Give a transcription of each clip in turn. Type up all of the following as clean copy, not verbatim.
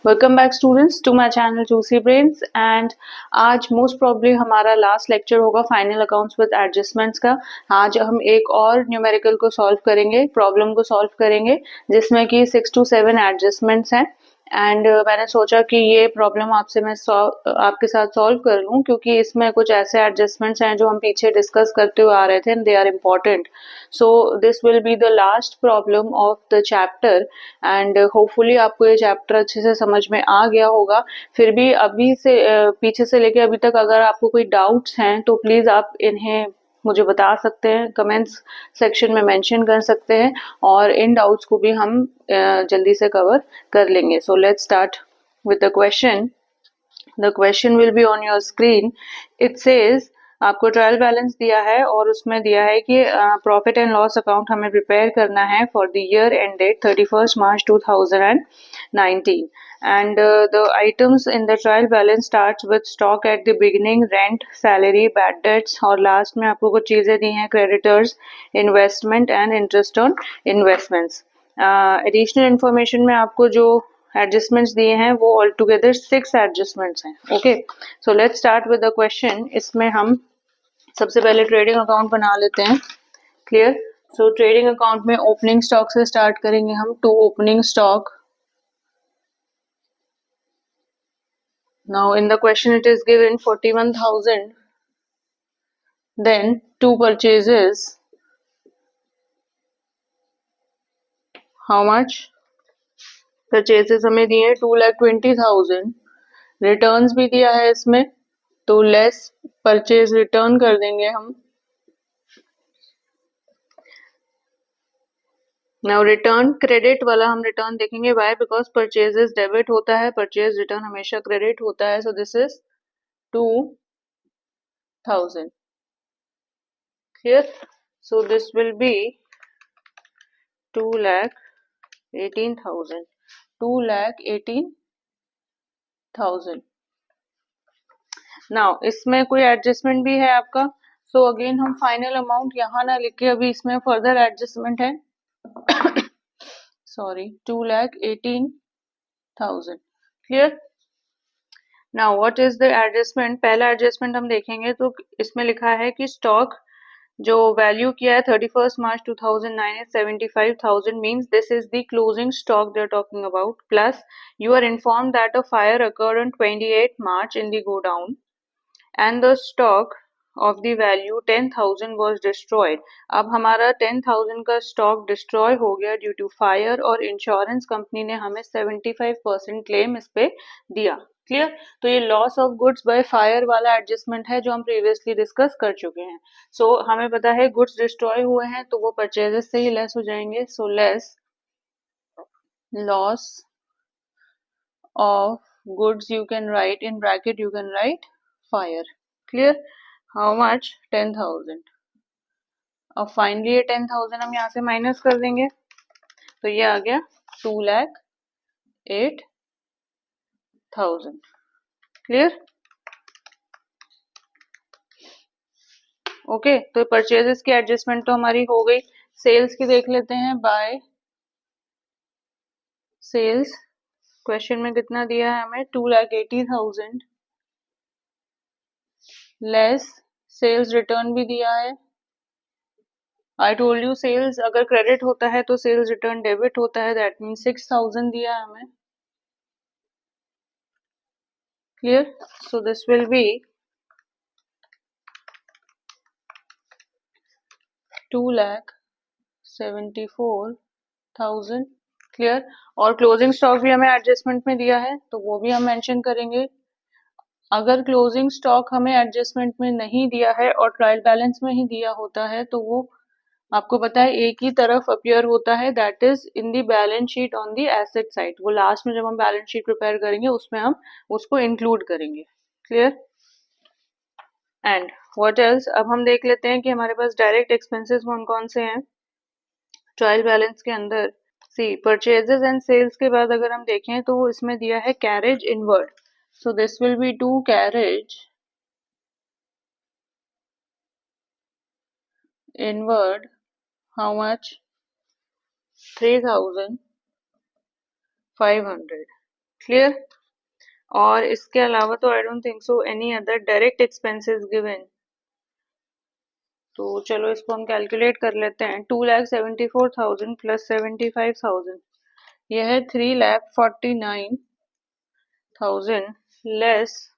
Welcome back students to my channel juicy brains and आज most probably हमारा last lecture होगा final accounts with adjustments का। आज हम एक और न्यूमेरिकल को सॉल्व करेंगे, प्रॉब्लम को सॉल्व करेंगे जिसमें कि 6 to 7 एडजस्टमेंट्स हैं। एंड मैंने सोचा कि ये प्रॉब्लम मैं आपके साथ सॉल्व कर लूँ क्योंकि इसमें कुछ ऐसे एडजस्टमेंट्स हैं जो हम पीछे डिस्कस करते हुए आ रहे थे and they are important. So this will be the last problem of the chapter and hopefully आपको ये चैप्टर अच्छे से समझ में आ गया होगा। फिर भी अभी से पीछे से लेके अभी तक अगर आपको कोई डाउट्स हैं तो प्लीज आप इन्हें मुझे बता सकते हैं, कमेंट्स सेक्शन में मेंशन कर सकते हैं और इन डाउट्स को भी हम जल्दी से कवर कर लेंगे। So let's start with the question. The question will be on your screen. It says आपको ट्रायल बैलेंस दिया है और उसमें दिया है कि प्रॉफिट एंड लॉस अकाउंट हमें प्रिपेयर करना है for the year end date 31 March 2019 and the items in the trial balance starts with stock at the beginning, rent, salary, bad debts और लास्ट में आपको कुछ चीजें दी हैं creditors, investment and interest on investments। Additional information में आपको जो adjustments दिए हैं वो ऑल टुगेदर 6 एडजस्टमेंट्स हैं। Okay, so let's start with the question. इसमें हम सबसे पहले ट्रेडिंग अकाउंट बना लेते हैं। क्लियर? सो ट्रेडिंग अकाउंट में ओपनिंग स्टॉक से स्टार्ट करेंगे हम। To opening stock. Now in the question it is given 41,000, then two purchases, how much? Purchases हमें दिए हैं 2,20,000, रिटर्न्स भी दिया है इसमें तो लेस परचेज रिटर्न कर देंगे हम। नाउ रिटर्न क्रेडिट वाला हम रिटर्न देखेंगे, वाई? बिकॉज परचेजेस डेबिट होता है, परचेज रिटर्न हमेशा क्रेडिट होता है। So this is 2,000। Clear? So this will B 2,18,000। 2,18,000। Now इसमें कोई एडजस्टमेंट भी है आपका, सो अगेन हम फाइनल अमाउंट यहाँ ना लिख के अभी इसमें फर्दर एडजस्टमेंट है sorry 2,18,000। Clear? Now what is the adjustment? पहला एडजस्टमेंट हम देखेंगे तो इसमें लिखा है कि स्टॉक जो वैल्यू किया है 31 मार्च 2009 is 75,000 means this is the closing stock they're talking about, plus you are informed that a fire occurred on 28 March in the godown and the stock of the value 10,000 was destroyed। अब हमारा 10,000 का stock destroy हो गया due to fire और insurance company ने हमें 75% claim इस पे दिया। क्लियर? तो ये loss of goods by fire वाला एडजस्टमेंट है जो हम प्रीवियसली डिस्कस कर चुके हैं। सो हमें पता है गुड्स डिस्ट्रॉय हुए हैं तो वो परचेजेस से ही लेस हो जाएंगे। So less loss of goods you can write in bracket, you can write fire. Clear? How much? 10,000। अब फाइनली ये 10,000 हम यहाँ से माइनस कर देंगे तो ये आ गया 2,08,000। क्लियर? ओके, तो परचेजेस की एडजस्टमेंट तो हमारी हो गई। सेल्स की देख लेते हैं। बाय सेल्स क्वेश्चन में कितना दिया है हमें? 2,80,000 लेस सेल्स रिटर्न भी दिया है। आई टोल्ड यू सेल्स अगर क्रेडिट होता है तो सेल्स रिटर्न डेबिट होता है, दैट मीन 6,000 दिया है हमें। Clear? So this will B 2,74,000। Clear? और क्लोजिंग स्टॉक भी हमें एडजस्टमेंट में दिया है तो वो भी हम मेंशन करेंगे। अगर क्लोजिंग स्टॉक हमें एडजस्टमेंट में नहीं दिया है और ट्रायल बैलेंस में ही दिया होता है तो वो आपको पता है एक ही तरफ अपीयर होता है, that is in the balance sheet on the asset side. वो लास्ट में जब हम बैलेंस शीट प्रिपेयर करेंगे उसमें हम उसको इंक्लूड करेंगे। क्लियर? And what else? अब हम देख लेते हैं कि हमारे पास डायरेक्ट एक्सपेंसेस कौन कौन से हैं ट्रायल बैलेंस के अंदर। सी परचेजेस एंड सेल्स के बाद अगर हम देखें तो वो इसमें दिया है carriage inward. So this will B 2 carriage inward. How much? 3,500। Clear. और इसके अलावा तो I don't think so any other direct expenses given. तो चलो इसको हम कैलकुलेट कर लेते हैं। 2,74,000 प्लस 75,000, यह है 3,49,000 less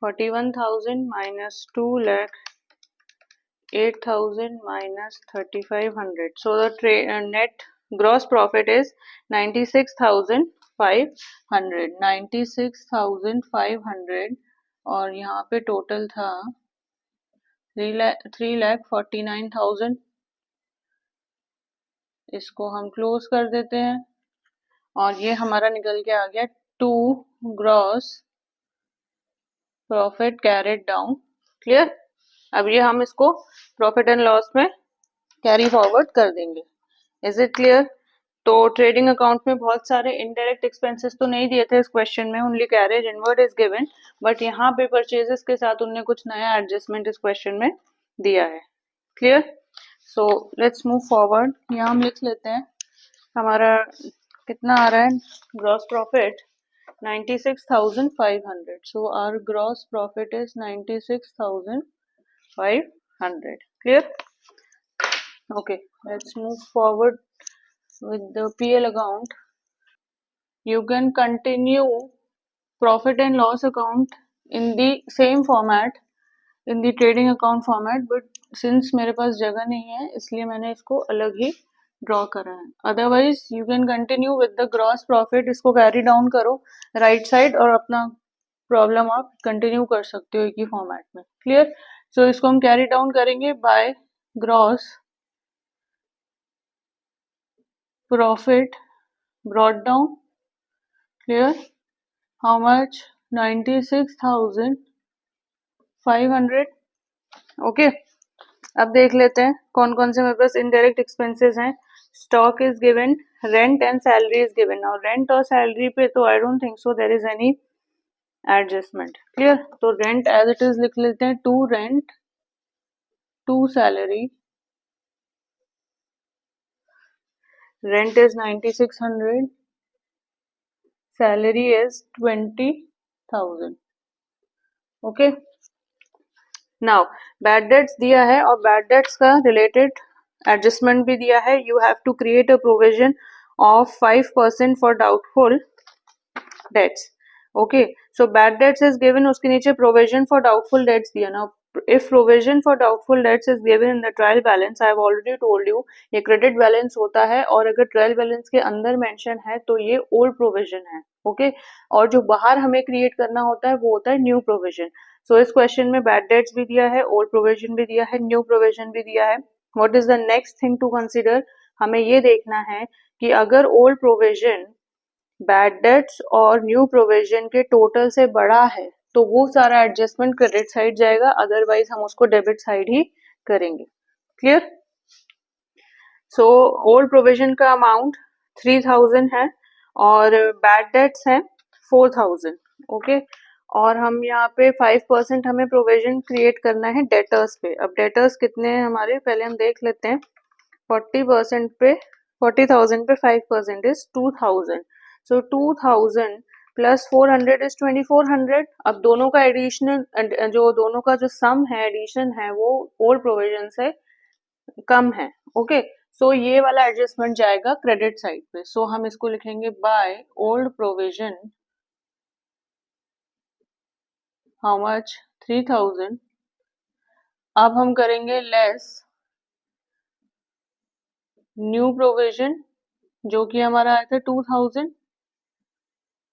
41,000 minus 2,08,000 minus 3,500. So the net gross profit is 96,500. 96,500 और यहाँ पे टोटल था 3,49,000। इसको हम क्लोज कर देते हैं और ये हमारा निकल के आ गया 2 gross profit carried down. Clear. अब ये हम इसको प्रॉफिट एंड लॉस में कैरी फॉरवर्ड कर देंगे। Is it clear. तो ट्रेडिंग अकाउंट में बहुत सारे इनडायरेक्ट एक्सपेंसेस तो नहीं दिए थे इस क्वेश्चन में, only carriage inward is given, but यहाँ पे परचेजेस के साथ उनने कुछ नया एडजस्टमेंट इस क्वेश्चन में दिया है। Clear. So let's move forward. यहाँ हम लिख लेते हैं हमारा कितना आ रहा है gross profit 96,500. So our gross profit is 96,500. Clear? Okay, let's move forward with the PL account. You can continue profit and loss account in the same format, in the trading account format, but since मेरे पास जगह नहीं है इसलिए मैंने इसको अलग ही draw करा है। Otherwise you can continue with the gross profit, इसको कैरी डाउन करो राइट साइड और अपना प्रॉब्लम आप कंटिन्यू कर सकते हो एक ही फॉर्मेट में। क्लियर। सो इसको हम कैरी डाउन करेंगे by gross profit brought down. Clear. How much 96,500। Okay. अब देख लेते हैं कौन कौन से मेरे पास इनडायरेक्ट एक्सपेंसेस हैं। Stock is given, rent and salary is given. और रेंट और सैलरी पे तो I don't think so there is any adjustment. Clear. तो रेंट एज इट इज लिख लेते हैं, to rent to salary. Rent is 9600, salary is 20,000। Okay. Now bad debts दिया है और बैड डेट्स का रिलेटेड एडजस्टमेंट भी दिया है। You have to create a provision of 5% for doubtful debts. Okay. So bad debts is given, उसके नीचे provision for doubtful debts दिया ना। If provision for doubtful debts is given in the trial balance, I have already told you ये credit balance होता है और अगर trial balance के अंदर मेंशन है तो ये ओल्ड प्रोविजन है। ओके। और जो बाहर हमें क्रिएट करना होता है वो होता है न्यू प्रोविजन। सो इस क्वेश्चन में बैड डेट्स भी दिया है, ओल्ड प्रोविजन भी दिया है, न्यू प्रोविजन भी दिया है। What is the next thing to consider, हमें ये देखना है कि अगर ओल्ड प्रोविजन बैड डेट्स और न्यू प्रोविजन के टोटल से बड़ा है तो वो सारा एडजस्टमेंट क्रेडिट साइड जाएगा, अदरवाइज हम उसको डेबिट साइड ही करेंगे। क्लियर। सो ओल्ड प्रोविजन का अमाउंट 3,000 है और बैड डेट्स हैं 4,000। ओके। और हम यहाँ पे 5% हमें प्रोविजन क्रिएट करना है डेटर्स पे। अब डेटर्स कितने हैं हमारे, पहले हम देख लेते हैं। 40% पे 40,000 पे 5% इज 2,000। So 2,000 plus 400 is 2,400। अब दोनों का एडिशनल जो दोनों का जो सम है एडिशन है वो ओल्ड प्रोविजन से कम है। ओके। सो ये वाला एडजस्टमेंट जाएगा क्रेडिट साइड पे। सो हम इसको लिखेंगे by old provision how much 3,000। अब हम करेंगे लेस न्यू प्रोविजन जो कि हमारा आया था 2,000,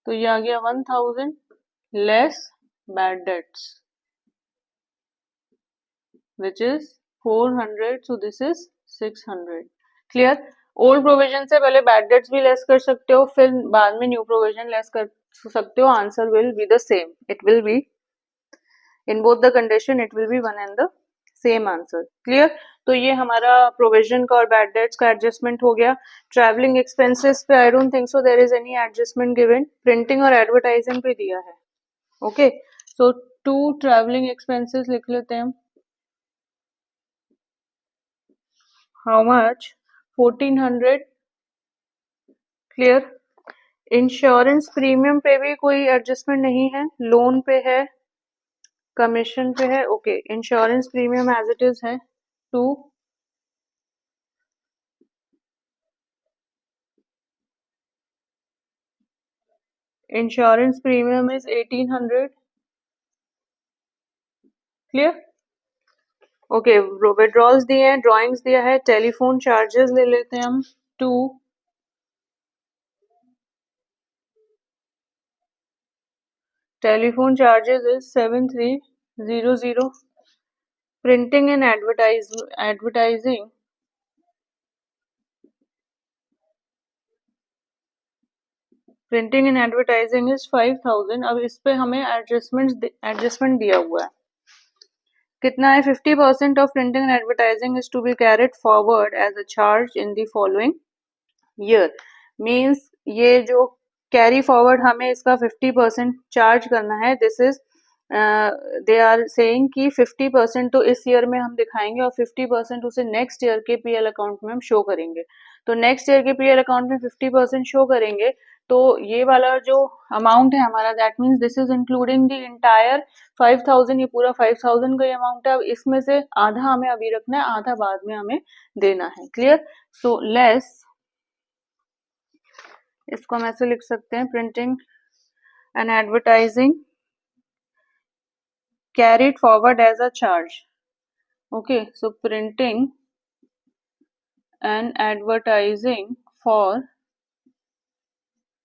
तो ये आ गया 1,000 less bad debts which is 400, so this is 600। Clear. Old provision से पहले बैड डेट्स भी लेस कर सकते हो, फिर बाद में न्यू प्रोविजन लेस कर सकते हो। Answer will be the same, it will be in both the condition it will be one and the same answer. Clear. तो ये हमारा प्रोविजन का और बैड डेट्स का एडजस्टमेंट हो गया। ट्रैवलिंग एक्सपेंसेस पे I don't think so there is any adjustment given. Printing और एडवर्टाइजिंग पे दिया है। ओके। सो 2 ट्रैवलिंग एक्सपेंसेस लिख लेते हैं। How much 1,400। Clear. Insurance premium पे भी कोई एडजस्टमेंट नहीं है, लोन पे है, कमीशन पे है। Okay, insurance premium as it is है 2, insurance premium is 1800। Clear? Okay, withdrawals दिए हैं, ड्रॉइंग्स दिया है, टेलीफोन चार्जेस ले लेते हैं हम 2, telephone charges is 7300, printing and advertising printing and advertising is 5000। अब इस पे हमें एडजस्टमेंट दिया हुआ है, कितना है? 50% of printing and advertising is to be carried forward as a charge in the following year. Means ये जो कैरी फॉरवर्ड हमें इसका 50% चार्ज करना है, this is they are saying कि 50% तो इस ईयर में हम दिखाएंगे और 50% उसे नेक्स्ट ईयर के पीएल अकाउंट में हम शो करेंगे। तो नेक्स्ट ईयर के पीएल अकाउंट में 50% शो करेंगे, तो ये वाला जो अमाउंट है हमारा, that means this is including the entire 5000, ये पूरा 5000 का ही अमाउंट है। अब इसमें से आधा हमें अभी रखना है, आधा बाद में हमें देना है। क्लियर? सो लेस, इसको हम ऐसे लिख सकते हैं, printing and advertising carried forward as a charge. Okay, so printing and advertising for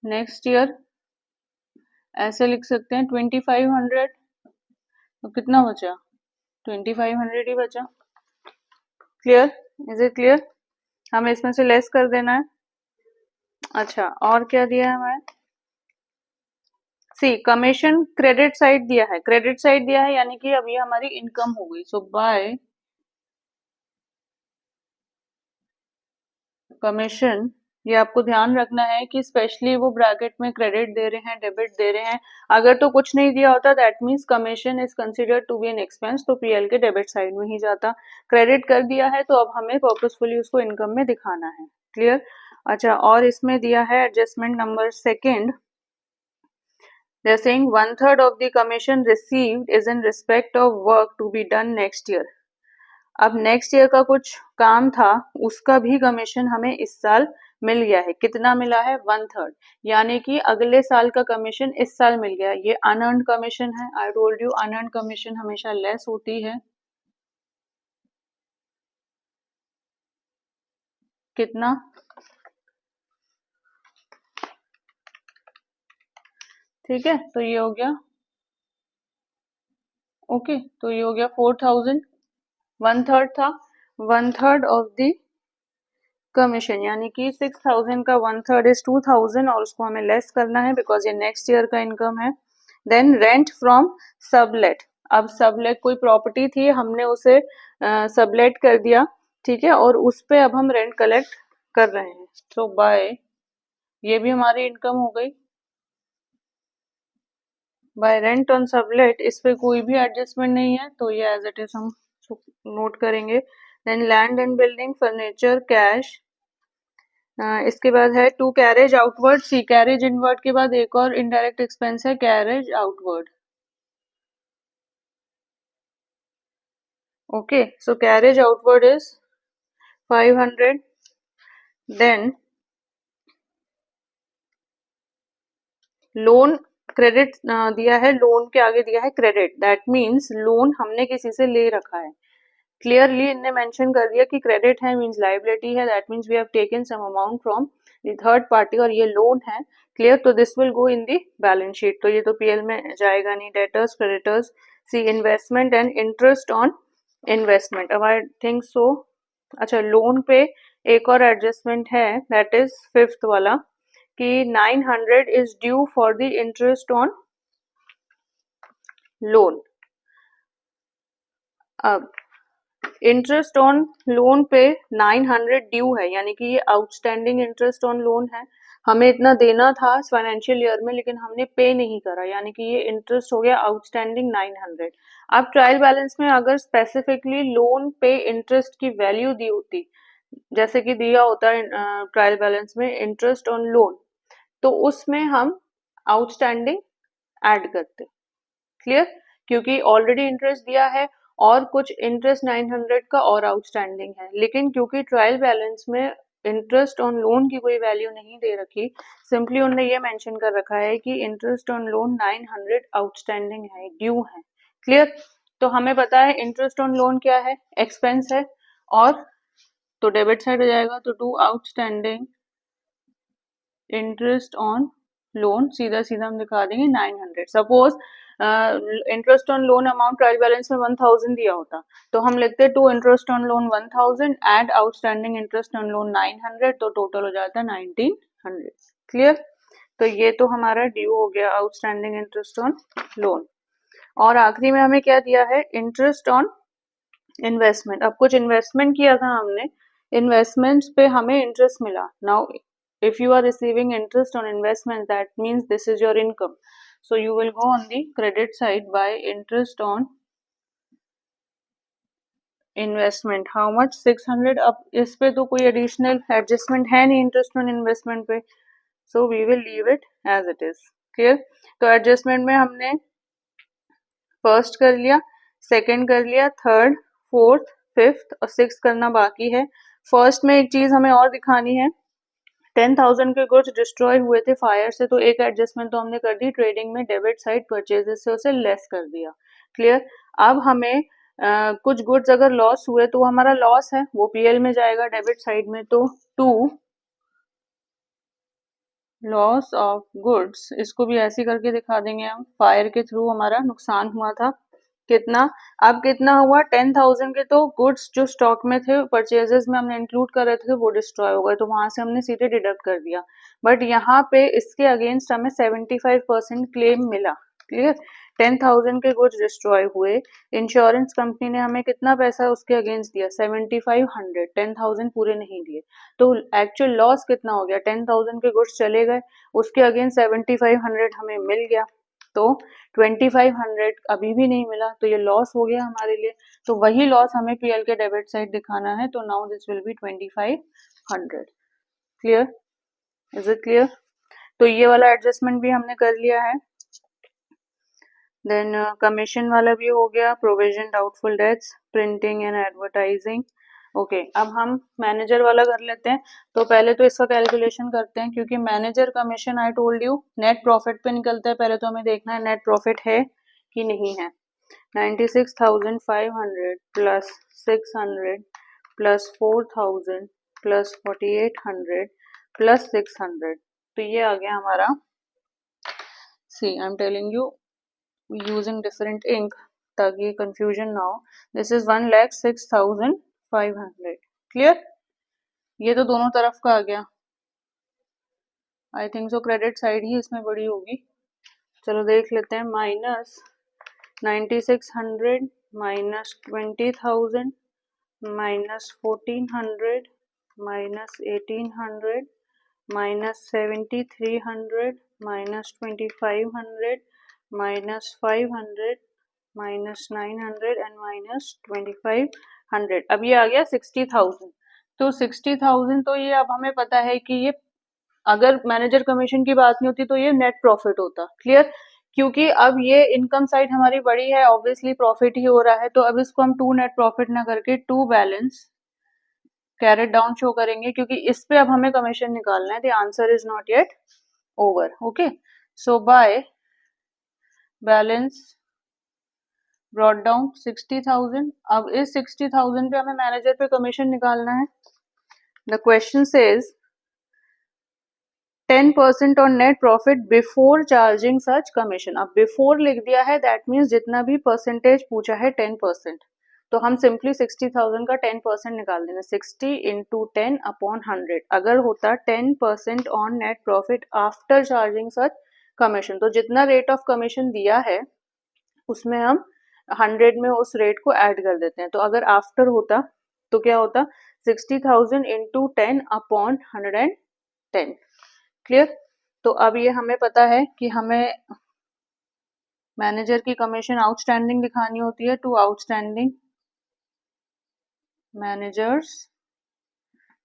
next year ऐसे लिख सकते हैं 2500। तो कितना बचा? 2500 ही बचा। क्लियर? Is it clear? हमें इसमें से लेस कर देना है। अच्छा, और क्या दिया है हमें? सी कमीशन क्रेडिट साइड दिया है, क्रेडिट साइड दिया है यानी कि अब ये हमारी इनकम हो गई। सो बाय कमीशन, ये आपको ध्यान रखना है कि स्पेशली वो ब्रैकेट में क्रेडिट दे रहे हैं, डेबिट दे रहे हैं। अगर तो कुछ नहीं दिया होता, that means commission is considered to be an expense, तो पीएल के डेबिट साइड में ही जाता। क्रेडिट कर दिया है तो अब हमें पर्पसफुली उसको इनकम में दिखाना है। क्लियर? अच्छा, और इसमें दिया है adjustment number second, they are saying 1/3 of the commission received is in respect of work to be done next year। अब नेक्स्ट ईयर का कुछ काम था, उसका भी कमीशन हमें इस साल मिल गया है। कितना मिला है? 1/3, यानी कि अगले साल का कमीशन इस साल मिल गया। ये अनअर्न्ड कमीशन है। आई टोल्ड यू अनअर्न्ड कमीशन हमेशा लेस होती है। कितना? ठीक है, तो ये हो गया। ओके, तो ये हो गया 4000। 1/3 था, 1/3 ऑफ द कमीशन, यानी कि 6000 का 1/3 इज 2000, और उसको हमें लेस करना है बिकॉज ये नेक्स्ट ईयर का इनकम है। Then rent from sublet. अब सबलेट कोई प्रॉपर्टी थी, हमने उसे सबलेट कर दिया, ठीक है, और उस पे अब हम रेंट कलेक्ट कर रहे हैं। सो बाय, ये भी हमारी इनकम हो गई। बाय रेंट ऑन सबलेट, इस पे कोई भी एडजस्टमेंट नहीं है, तो ये एज इट इज हम नोट करेंगे। Then land and building, furniture, cash, इसके बाद है to carriage outward. See carriage inward के बाद एक और इनडायरेक्ट एक्सपेंस है carriage outward. Okay, so carriage outward is 500। Then loan credit दिया है, लोन के आगे दिया है क्रेडिट, दैट मीन्स लोन हमने किसी से ले रखा है। क्लियरली इनने मेंशन कर दिया कि क्रेडिट है मींस लायबिलिटी है, that means we have taken some amount from the third party, और ये लोन है। क्लियर? तो this will go in the balance sheet, तो ये तो पीएल में जाएगा नहीं। Debtors, creditors, see investment and interest on investment. अब आई थिंक सो, अच्छा लोन पे एक और एडजस्टमेंट है, दैट इज फिफ्थ वाला, कि 900 is due for the interest on loan. अब इंटरेस्ट ऑन लोन पे 900 ड्यू है, यानी कि ये आउटस्टैंडिंग इंटरेस्ट ऑन लोन है। हमें इतना देना था इस फाइनेंशियल ईयर में, लेकिन हमने पे नहीं करा, यानी कि ये इंटरेस्ट हो गया आउटस्टैंडिंग 900। अब ट्रायल बैलेंस में अगर स्पेसिफिकली लोन पे इंटरेस्ट की वैल्यू दी होती, जैसे कि दिया होता है ट्रायल बैलेंस में इंटरेस्ट ऑन लोन, तो उसमें हम आउटस्टैंडिंग ऐड करते। क्लियर? क्योंकि ऑलरेडी इंटरेस्ट दिया है और कुछ इंटरेस्ट 900 का और आउटस्टैंडिंग है, लेकिन क्योंकि ट्रायल बैलेंस में इंटरेस्ट ऑन लोन की कोई वैल्यू नहीं दे रखी, सिंपली उन्होंने ये मेंशन कर रखा है कि इंटरेस्ट ऑन लोन 900 आउटस्टैंडिंग है, ड्यू है। क्लियर? तो हमें पता है इंटरेस्ट ऑन लोन क्या है, एक्सपेंस है, और तो डेबिट साइड हो जाएगा, तो to outstanding interest on loan सीधा सीधा हम दिखा देंगे 900। Suppose interest on loan amount trial balance में 1000 दिया होता, तो हम लिखते to interest on loan 1000 and outstanding interest on loan 900, तो टोटल हो जाता है 1900। क्लियर? तो ये तो हमारा ड्यू हो गया, आउटस्टैंडिंग इंटरेस्ट ऑन लोन। और आखिरी में हमें क्या दिया है, इंटरेस्ट ऑन इन्वेस्टमेंट। अब कुछ इन्वेस्टमेंट किया था हमने, इन्वेस्टमेंट्स पे हमें इंटरेस्ट मिला। Now if you are receiving interest on investment, that means this is your income, so you will go on the credit side by interest on investment. How much? 600। अब इस पे तो कोई additional adjustment है नहीं interest on investment पे, so we will leave it as it is। clear? तो adjustment में हमने फर्स्ट कर लिया, सेकंड कर लिया, थर्ड, फोर्थ, फिफ्थ और सिक्स करना बाकी है। फर्स्ट में एक चीज हमें और दिखानी है, 10,000 के गुड्स डिस्ट्रॉय हुए थे फायर से, तो एक एडजस्टमेंट तो हमने कर दी, ट्रेडिंग में डेबिट साइड परचेजेस से उसे लेस कर दिया। क्लियर? अब हमें कुछ गुड्स अगर लॉस हुए तो हमारा लॉस है, वो पीएल में जाएगा डेबिट साइड में, तो टू लॉस ऑफ गुड्स, इसको भी ऐसे करके दिखा देंगे हम, फायर के थ्रू हमारा नुकसान हुआ था कितना। अब कितना हुआ, 10,000 के तो गुड्स जो स्टॉक में थे, परचेजेस में हमने इंक्लूड कर रहे थे, वो डिस्ट्रॉय हो गए, तो वहां से हमने सीधे डिडक्ट कर दिया। बट यहाँ पे इसके अगेंस्ट हमें 75% क्लेम मिला। क्लियर? 10,000 के गुड्स डिस्ट्रॉय हुए, इंश्योरेंस कंपनी ने हमें कितना पैसा उसके अगेंस्ट दिया, 7500, 10,000 पूरे नहीं दिए, तो एक्चुअल लॉस कितना हो गया, 10,000 के गुड्स चले गए, उसके अगेंस्ट 7500 हमें मिल गया, तो 2500 अभी भी नहीं मिला, तो ये लॉस हो गया हमारे लिए। तो वही लॉस हमें पीएल के डेबिट साइड दिखाना है, तो now this will B 2500। Clear? Is it clear? तो ये वाला एडजस्टमेंट भी हमने कर लिया है। देन कमीशन वाला भी हो गया, provision doubtful debts, printing and advertising. Okay, अब हम मैनेजर वाला कर लेते हैं। तो पहले तो इसका कैलकुलेशन करते हैं, क्योंकि manager commission I told you net profit पे निकलता है, पहले तो हमें देखना है नेट प्रॉफिट है कि नहीं है। 96,500 प्लस 600 प्लस 4,000 प्लस 4,800 प्लस 600, तो ये आ गया हमारा, see I am telling you using different ink ताकि confusion ना हो। This is 1,06,500। क्लियर? ये तो दोनों तरफ का आ गया। I think so credit side ही इसमें बड़ी होगी। चलो देख लेते हैं, minus 9600 minus 20,000 minus 1,400 minus 1,800 minus 7,300 minus 2,500 minus 500 minus 900 and minus 2,500। अब ये आ गया 60,000। तो 60,000, तो ये अब हमें पता है कि ये अगर मैनेजर कमीशन की बात नहीं होती तो ये नेट प्रॉफिट होता। क्लियर? क्योंकि अब ये इनकम साइड हमारी बड़ी है, ऑब्वियसली प्रॉफिट ही हो रहा है, तो अब इसको हम टू नेट प्रॉफिट ना करके to balance carried down show करेंगे, क्योंकि इस पे अब हमें कमीशन निकालना है। The answer is not yet over. Okay, so by balance brought down 60,000। अब इस 60,000 पे हमें मैनेजर पे कमीशन निकालना है। The question says 10% on net profit before charging such commission. अब बिफोर लिख दिया है, दैट मीन्स जितना भी परसेंटेज पूछा है 10%, तो हम सिंपली 60,000 का 10% निकाल देंगे, 60 इंटू 10 अपॉन 100। अगर होता 10% on net profit after charging such commission, तो जितना रेट ऑफ कमीशन दिया है उसमें हम 100 में उस रेट को ऐड कर देते हैं। तो अगर आफ्टर होता तो क्या होता, 60,000 इंटू 10 अपॉन 110। क्लियर? तो अब ये हमें पता है कि हमें मैनेजर की कमीशन आउटस्टैंडिंग दिखानी होती है, टू आउटस्टैंडिंग मैनेजर्स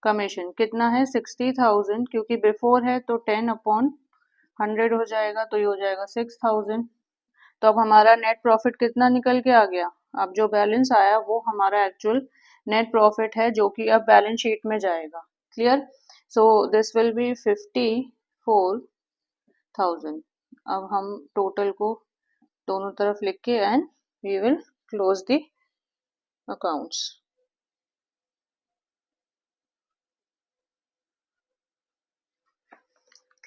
कमीशन कितना है 60,000, क्योंकि बिफोर है तो 10 अपॉन 100 हो जाएगा तो ये हो जाएगा 6000। तो अब हमारा नेट प्रॉफिट कितना निकल के आ गया? अब जो बैलेंस आया वो हमारा एक्चुअल नेट प्रॉफिट है, जो कि अब बैलेंस शीट में जाएगा। Clear? So this will be 54,000। अब हम टोटल को दोनों तरफ लिख के and we will close the accounts.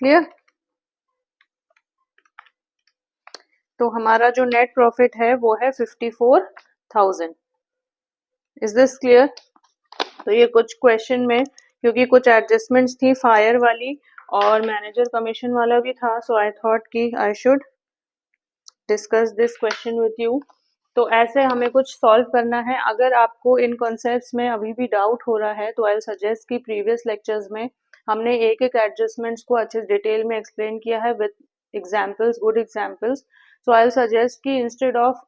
Clear? तो हमारा जो नेट प्रॉफिट है वो है 54,000। Is this clear? तो ये कुछ क्वेश्चन में, क्योंकि कुछ एडजस्टमेंट्स थी फायर वाली और मैनेजर कमीशन वाला भी था, सो आई थॉट कि I should discuss this question with you. तो ऐसे हमें कुछ सॉल्व करना है। अगर आपको इन कॉन्सेप्ट्स में अभी भी डाउट हो रहा है तो आई सजेस्ट कि प्रीवियस लेक्चर्स में हमने एक एक एडजस्टमेंट्स को अच्छे डिटेल में एक्सप्लेन किया है with examples, good examples. So I suggest कि instead of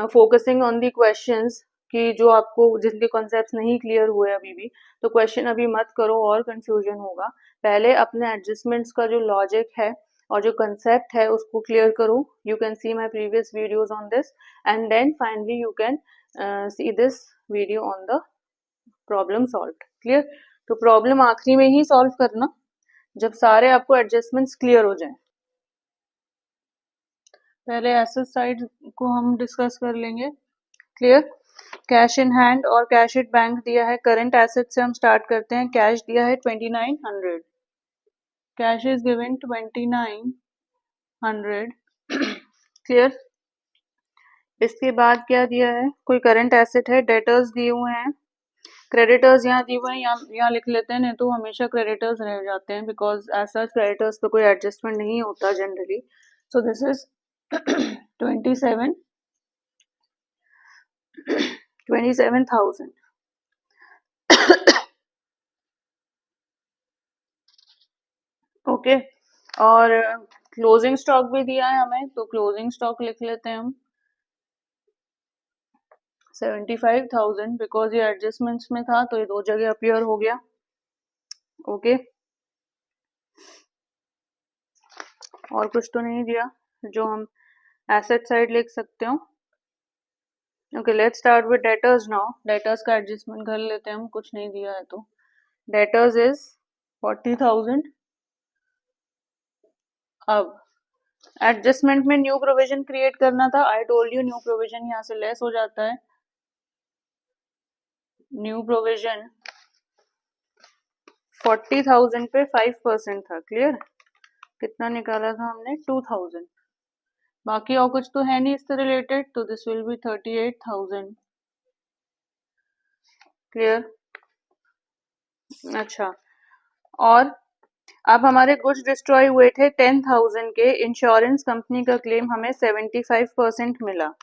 focusing on the questions कि जो आपको जिनके कॉन्सेप्ट्स नहीं क्लियर हुए अभी भी, तो क्वेश्चन अभी मत करो और कंफ्यूजन होगा। पहले अपने एडजस्टमेंट्स का जो लॉजिक है और जो कंसेप्ट है उसको क्लियर करो। You can see my previous videos on this and then finally you can see this video on the problem solve. Clear? तो प्रॉब्लम आखिरी में ही सॉल्व करना जब सारे आपको एडजस्टमेंट्स क्लियर हो जाए। पहले एसेट साइड को हम डिस्कस कर लेंगे। क्लियर? कैश इन हैंड और कैश एट बैंक दिया है। करंट एसेट से हम स्टार्ट करते हैं। कैश दिया है 2900, कैश इज गिवन 2900। क्लियर? इसके बाद क्या दिया है? कोई करंट एसेट है, डेटर्स दिए हुए हैं, क्रेडिटर्स यहाँ दिए हुए हैं, यहाँ लिख लेते हैं, नहीं तो हमेशा क्रेडिटर्स रह जाते हैं बिकॉज एज सच क्रेडिटर्स पे कोई एडजस्टमेंट नहीं होता generally. So this is 27,000। Okay, और क्लोजिंग स्टॉक भी दिया है हमें, तो क्लोजिंग स्टॉक लिख लेते हैं हम 75,000 बिकॉज ये एडजस्टमेंट्स में था तो ये दो जगह अपीयर हो गया। ओके, और कुछ तो नहीं दिया जो हम एसेट साइड लिख सकते हो। Okay, let's start with debtors now. Debtors का एडजस्टमेंट कर लेते हैं हम, कुछ नहीं दिया है तो। Debtors is 40,000। अब एडजस्टमेंट में न्यू प्रोविजन क्रिएट करना था। आई टोल्ड यू न्यू प्रोविजन यहाँ से लेस हो जाता है। न्यू प्रोविजन 40,000 पे 5% था। क्लियर? कितना निकाला था हमने? 2,000। बाकी और कुछ तो है नहीं इससे रिलेटेड, तो दिस विल बी 38,000। क्लियर? अच्छा, और अब हमारे गुड्स डिस्ट्रॉय हुए थे 10,000 के। इंश्योरेंस कंपनी का क्लेम हमें 75% मिला।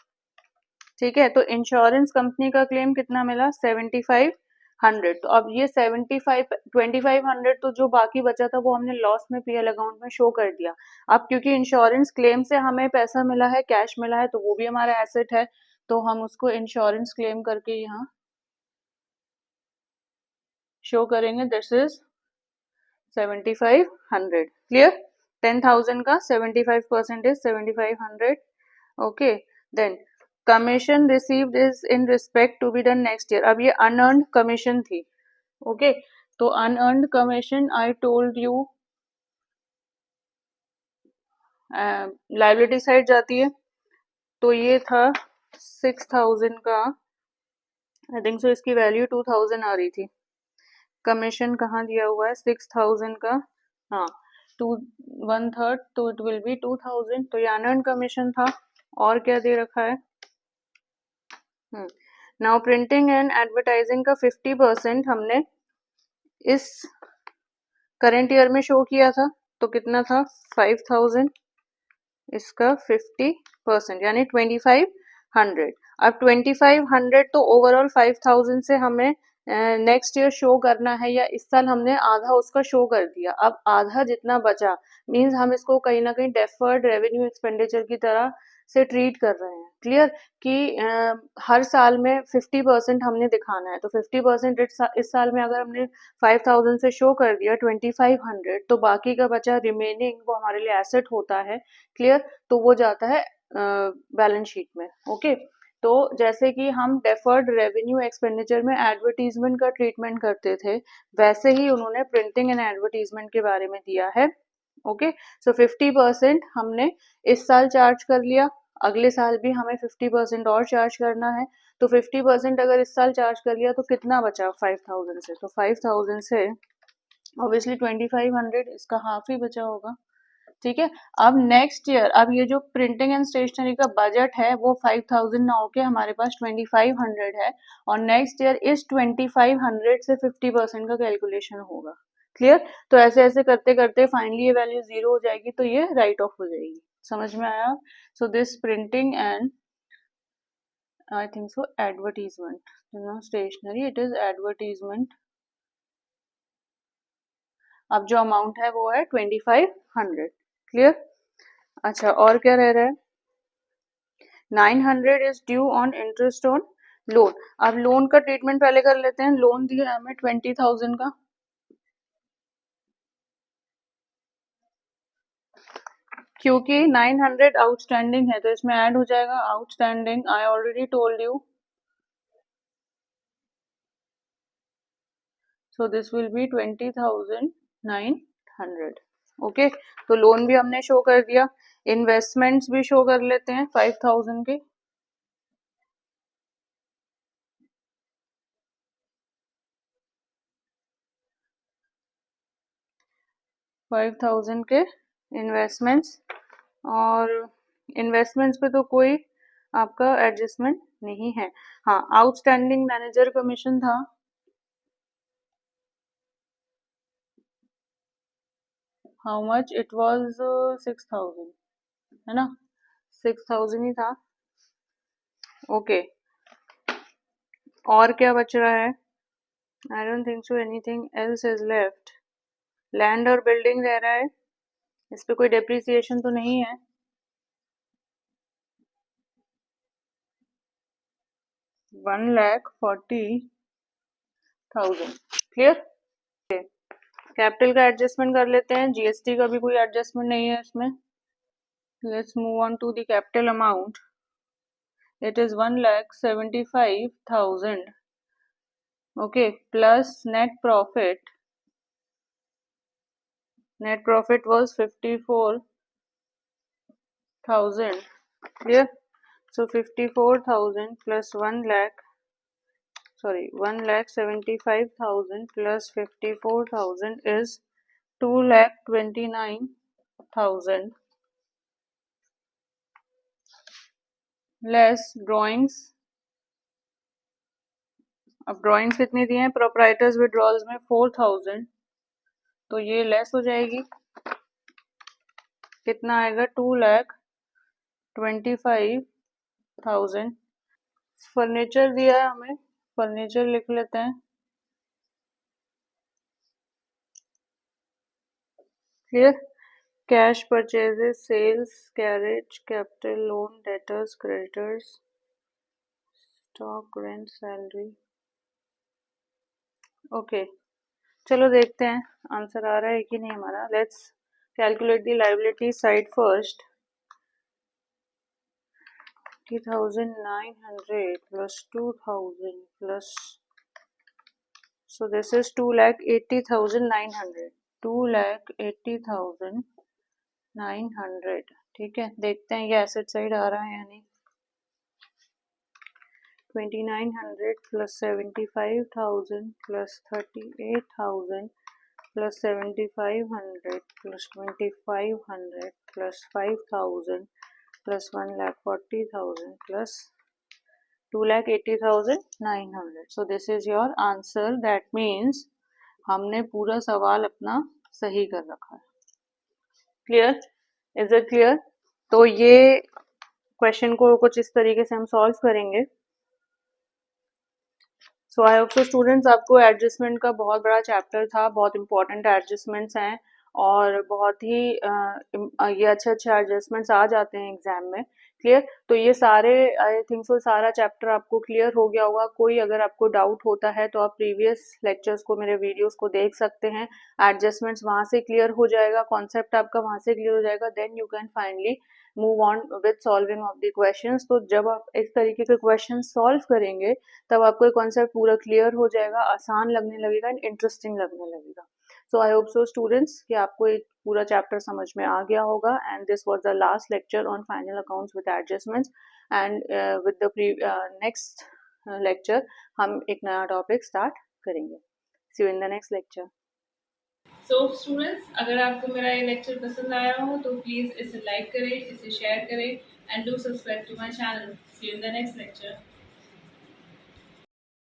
ठीक है, तो इंश्योरेंस कंपनी का क्लेम कितना मिला? 7500। तो अब ये 2500 तो जो बाकी बचा था वो हमने लॉस में पीएल अकाउंट में शो कर दिया। अब क्योंकि इंश्योरेंस क्लेम से हमें पैसा मिला है, कैश मिला है, तो वो भी हमारा एसेट है, तो हम उसको इंश्योरेंस क्लेम करके यहाँ शो करेंगे। This is 7500। क्लियर? 10,000 का 75% is 7500। Okay, then commission received is in respect to be done next year. अब ये अनअर्न्ड कमीशन थी। ओके, तो unearned commission I told you liability side जाती है, तो ये था 6,000 का। आई थिंक सो इसकी वैल्यू 2,000 आ रही थी। कमीशन कहाँ दिया हुआ है? 6,000 का, हाँ, 1/3, तो इट विल बी 2,000। तो ये अनअर्न्ड कमीशन था। और क्या दे रखा है? नाउ प्रिंटिंग एंड एडवर्टाइजिंग का 50% हमने इस करंट ईयर में शो किया था, तो कितना था? 5,000। इसका 50% यानी 2,500। अब 2,500 तो ओवरऑल 5,000 से हमें नेक्स्ट ईयर शो करना है, या इस साल हमने आधा उसका शो कर दिया। अब आधा जितना बचा मीन्स हम इसको कहीं ना कहीं डेफर्ड रेवेन्यू एक्सपेंडिचर की तरह से ट्रीट कर रहे हैं। क्लियर कि हर साल में 50% हमने दिखाना है, तो 50% इस साल में अगर हमने 5000 से शो कर दिया 2500, तो बाकी का बचा रिमेनिंग वो हमारे लिए एसेट होता है। क्लियर, तो वो जाता है बैलेंस शीट में। ओके, तो जैसे कि हम डेफर्ड रेवेन्यू एक्सपेंडिचर में एडवर्टीजमेंट का ट्रीटमेंट करते थे, वैसे ही उन्होंने प्रिंटिंग एंड एडवर्टीजमेंट के बारे में दिया है। ओके, सो 50% हमने इस साल चार्ज कर लिया, अगले साल भी हमें 50% और चार्ज करना है। तो 50% अगर इस साल चार्ज कर लिया तो कितना बचा 5000 से, तो 5000 से ऑब्वियसली 2500, इसका हाफ ही बचा होगा। ठीक है, अब नेक्स्ट ईयर, अब ये जो प्रिंटिंग एंड स्टेशनरी का बजट है वो 5000 ना होके हमारे पास 2500 है, और नेक्स्ट ईयर इस 2500 से 50% का कैलकुलेशन होगा। क्लियर, तो ऐसे ऐसे करते करते फाइनली ये वैल्यू 0 हो जाएगी, तो ये राइट ऑफ हो जाएगी। समझ में आया? So this printing and I think so advertisement, stationery, it is advertisement. अब जो अमाउंट है वो है 2500। क्लियर? अच्छा, और क्या रह रहा है? 900 is due on interest on loan. अब लोन का ट्रीटमेंट पहले कर लेते हैं। लोन दिया हमें 20,000 का, क्योंकि 900 आउटस्टैंडिंग है तो इसमें ऐड हो जाएगा outstanding. I already told you, so this will B 20,900। Okay, तो लोन भी हमने शो कर दिया, इन्वेस्टमेंट्स भी शो कर लेते हैं 5000 के। के इन्वेस्टमेंट्स, और इन्वेस्टमेंट्स पे तो कोई आपका एडजस्टमेंट नहीं है। हाँ, आउटस्टैंडिंग मैनेजर कमीशन था, हाउ मच इट वाज 6000, है ना? 6000 ही था। ओके, और क्या बच रहा है? आई don't think so anything else is left. Land और बिल्डिंग रह रहा है, इस पे कोई डेप्रिसिएशन तो नहीं है। 1,40,000। क्लियर? कैपिटल का एडजस्टमेंट कर लेते हैं, जीएसटी का भी कोई एडजस्टमेंट नहीं है इसमें। Let's move on to the capital amount. It is 1,75,000। Okay, plus net profit was 54,000। clear, so 54,000 plus 1,75,000 plus 54,000 is 2,29,000 less drawings. अब ड्रॉइंग्स कितनी दी हैं प्रोप्राइटर्स विड्रॉल्स में? 4,000, तो ये लेस हो जाएगी, कितना आएगा? 2,25,000। फर्नीचर दिया है हमें, फर्नीचर लिख लेते हैं। Clear? Cash purchases, sales, carriage, capital, loan, debtors, creditors, stock, rent, salary. Okay, चलो देखते हैं आंसर आ रहा है कि नहीं हमारा। Let's calculate the liability side first. 30,900 plus 2,000 plus, so this is 2,80,900, 2,80,900। ठीक है, देखते हैं ये एसेट साइड आ रहा है या नहीं। 2,900 plus 75,000 plus 38,000 plus 7,500 plus 2,500 plus 5,000 plus 1,40,000 plus 2,80,900। So this is your answer. That means हमने पूरा सवाल अपना सही कर रखा है। क्लियर? Is it clear? तो ये क्वेश्चन को कुछ इस तरीके से हम सॉल्व करेंगे। सो आई होप सो स्टूडेंट्स, आपको एडजस्टमेंट का बहुत बड़ा चैप्टर था, बहुत इंपॉर्टेंट एडजस्टमेंट्स हैं और बहुत ही ये अच्छे अच्छे एडजस्टमेंट्स आ जाते हैं एग्जाम में। क्लियर? तो ये सारे आई थिंक सो सारा चैप्टर आपको क्लियर हो गया होगा। कोई अगर आपको डाउट होता है तो आप प्रीवियस लेक्चर्स को, मेरे वीडियोस को देख सकते हैं। एडजस्टमेंट्स वहां से क्लियर हो जाएगा, कॉन्सेप्ट आपका वहां से क्लियर हो जाएगा, then you can finally move on with solving of the questions. तो जब आप इस तरीके के क्वेश्चन सॉल्व करेंगे तब आपको कॉन्सेप्ट पूरा क्लियर हो जाएगा, आसान लगने लगेगा एंड इंटरेस्टिंग लगने लगेगा। सो आई होप सो स्टूडेंट्स कि आपको एक पूरा चैप्टर समझ में आ गया होगा। And this was the last lecture on final accounts with adjustments. And with the next lecture हम एक नया टॉपिक स्टार्ट करेंगे। See you in the next lecture. So students, अगर आपको मेरा ये लेक्चर पसंद आया हो तो प्लीज़ इसे लाइक करें, इसे शेयर करें and do subscribe to my channel. See you in the next lecture.